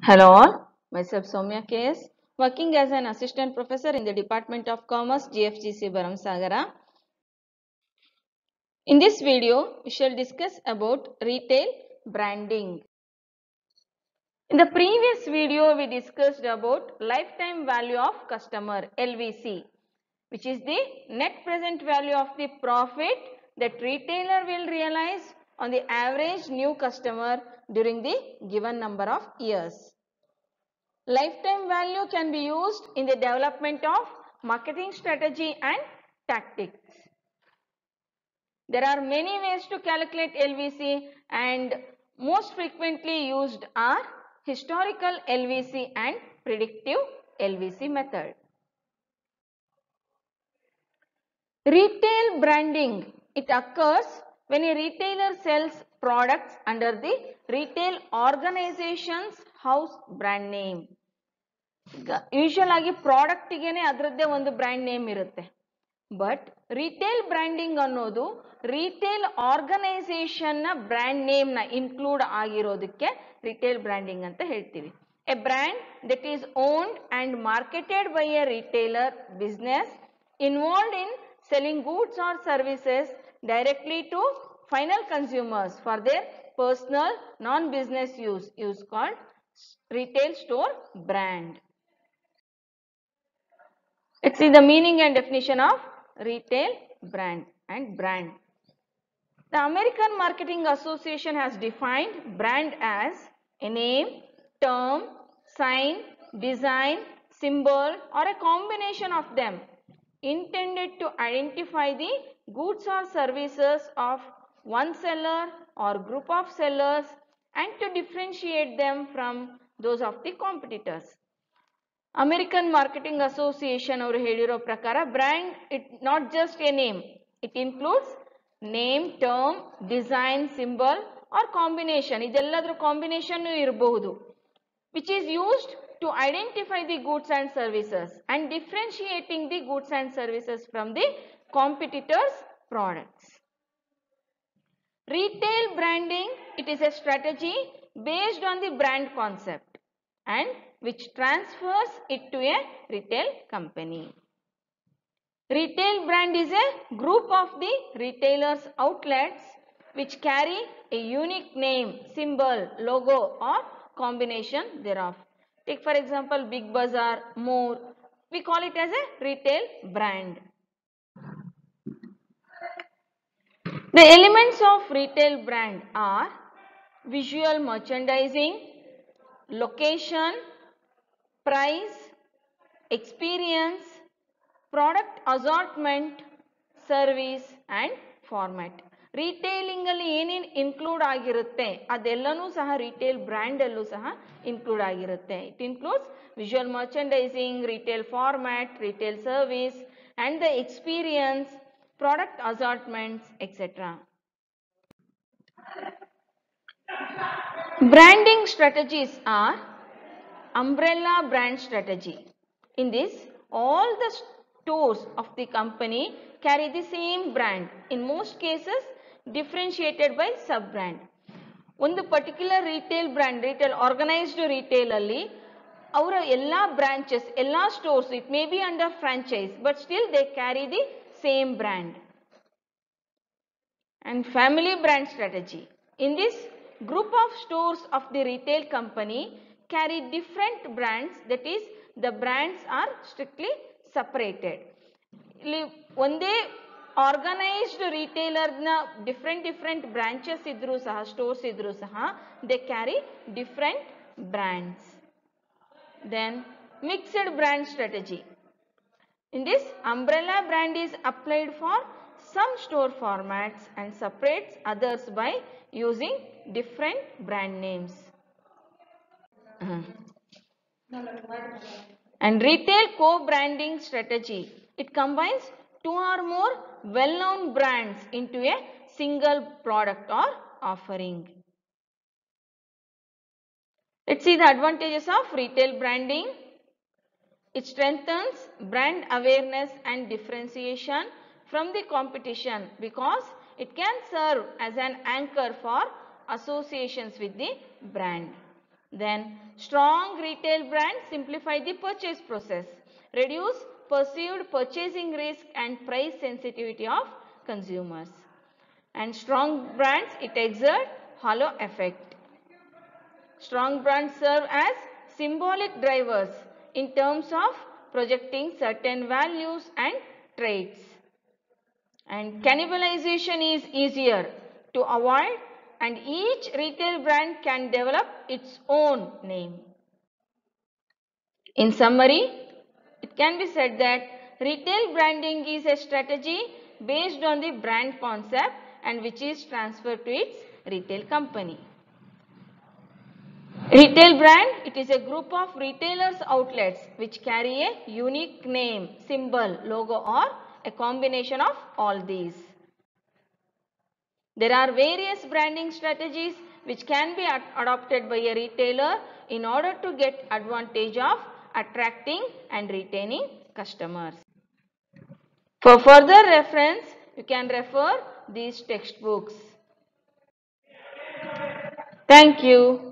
Hello all, myself Soumya KS, working as an assistant professor in the Department of Commerce, GFGC Baramsagara. In this video, we shall discuss about retail branding. In the previous video, we discussed about lifetime value of customer LVC, which is the net present value of the profit that retailer will realize on the average new customer during the given number of years. Lifetime value can be used in the development of marketing strategy and tactics. There are many ways to calculate LVC, and most frequently used are historical LVC and predictive LVC method. Retail branding, it occurs when a retailer sells products under the retail organization's house brand name. Usual ಆಗಿ ಪ್ರಾಡಕ್ಟಿಗೆನೆ ಅದರದ್ದೇ ಒಂದು brand name ಇರುತ್ತೆ. But retail branding ಅನ್ನೋದು retail organisation ನ brand name ನ include ಆಗಿರೋದಕ್ಕೆ retail branding ಅಂತ ಹೇಳ್ತೀವಿ. A brand that is owned and marketed by A retailer business involved in selling goods or services directly to final consumers for their personal non-business use called retail store brand. Let's see the meaning and definition of retail brand and brand. The American Marketing Association has defined brand as a name, term, sign, design, symbol or a combination of them intended to identify the goods or services of one seller or group of sellers and to differentiate them from those of the competitors. American Marketing Association ಅವರು ಹೇಳಿರೋ ಪ್ರಕಾರ brand it not just a name, it includes name, term, design, symbol or combination, ಇದೆಲ್ಲದರ combination ಇರಬಹುದು, which is used to identify the goods and services and differentiating the goods and services from the competitors' products. Retail branding, it is a strategy based on the brand concept and which transfers it to a retail company. Retail brand is a group of the retailer's outlets which carry a unique name, symbol, logo or combination thereof. Take for example Big Bazaar, More, we call it as a retail brand. The elements of retail brand are visual merchandising, location, price, experience, product assortment, service and format. Retailing ಅಲ್ಲಿ ಏನೇನು include ಆಗಿರುತ್ತೆ ಅದೆಲ್ಲನೂ ಸಹ retail brand ಅಲ್ಲೂ ಸಹ include ಆಗಿರುತ್ತೆ. It includes visual merchandising, retail format, retail service and the experience, product assortments etcetera. Branding strategies are umbrella brand strategy. In this, all the stores of the company carry the same brand. In most cases, differentiated by sub-brand. ಒಂದು particular retail brand, retail organised retail ಅಲ್ಲಿ ಅವರ ಎಲ್ಲ branches, ಎಲ್ಲ stores, it may be under franchise but still they carry the same brand. And family brand strategy. In this, group of stores of the retail company carry different brands, that is the brands are strictly separated. ಇಲ್ಲಿ ಒಂದೇ organised retailer ನ different branches ಇದ್ರೂ ಸಹ, stores ಇದ್ರೂ ಸಹ, they carry different brands. Then mixed brand strategy. In this, umbrella brand is applied for some store formats and separates others by using different brand names. And retail co-branding strategy. It combines two or more well-known brands into a single product or offering. Let's see the advantages of retail branding. It strengthens brand awareness and differentiation from the competition because it can serve as an anchor for associations with the brand. Then strong retail brands simplify the purchase process, reduce perceived purchasing risk and price sensitivity of consumers. And strong brands, it exert halo effect. Strong brands serve as symbolic drivers in terms of projecting certain values and traits. And cannibalization is easier to avoid, and each retail brand can develop its own name. In summary, it can be said that retail branding is a strategy based on the brand concept and which is transferred to its retail company. Retail brand, it is a group of retailers outlets which carry a unique name, symbol, logo or a combination of all these. There are various branding strategies which can be adopted by a retailer in order to get advantage of attracting and retaining customers. For further reference, you can refer these textbooks. Thank you.